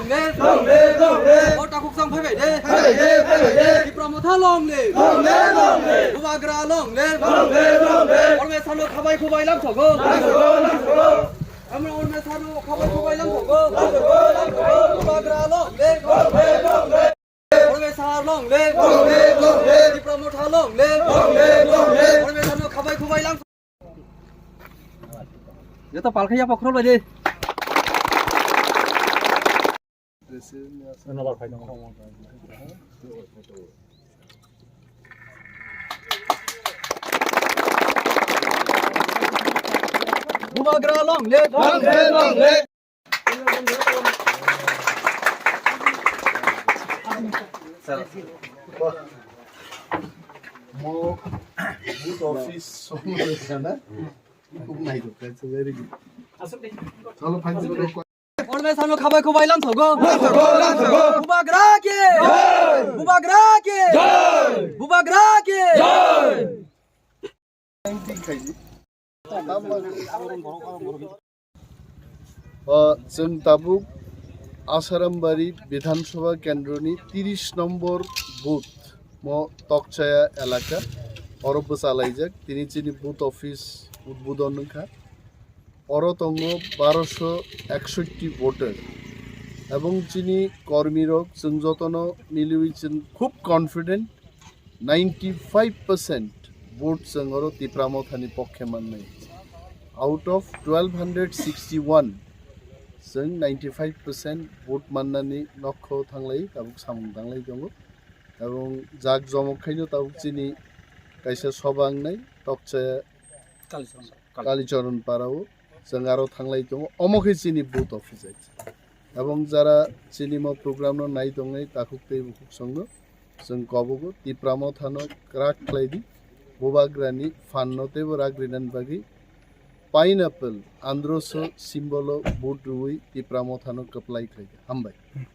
long le Mota khúc song phai bai de Tipra Motha long le Bagan long le Orme salo khabai khubai lam thogo Amra orme salo khabai khubai lam thogo Bagan long le Orme sar long le Tipra Motha long le Orme salo khabai khubai lam Yo to pal khaya pokrol bai de another fight. Bagan long le More good office solution. Very good. Chalo fight zero. Orme salo khabai khubai lam thogo Bagan ke जों दाबुक आसारामबारी विधानसभा केन्द्रनि 30 number booth तकचाया एलाका अरब चालायजाक तिनि चिनि booth office उद्बोधन खा अरतंग 1261 voter এবং যিনি কর্মীরক जों যতন মিলিয়েছেন খুব confident 95% vote जों আরো তিপ্রা মথানি পক্ষে মাননাই আউট অফ 1261 जों 95% ভোট মাননানি লক্ষ্য থাংলাই তাবুক সামুং থাংলাই দङ এবং জাক জমখাইনো তাবুক চিনি কাইসা সবাংনাই তকচায়া কালীচরণ পাড়াও जों আরো থাংলাই দङ অমখে চিনি বুথ অফিস আছে এবং যারা চিনিমা প্রোগ্রাম নাই দङै তাকুকতে বুকুক সঙ্গ जों কবগো তিপ্রা মথানো ক্রাক ক্লাইদি बोबाग्रानि फाननोतेबो राग्रिनान बागि पाइनएप्पल आंध्रसो सिम्बलो बुट रुई तिप्रा मथानो कप्लाई खाइ हामबाय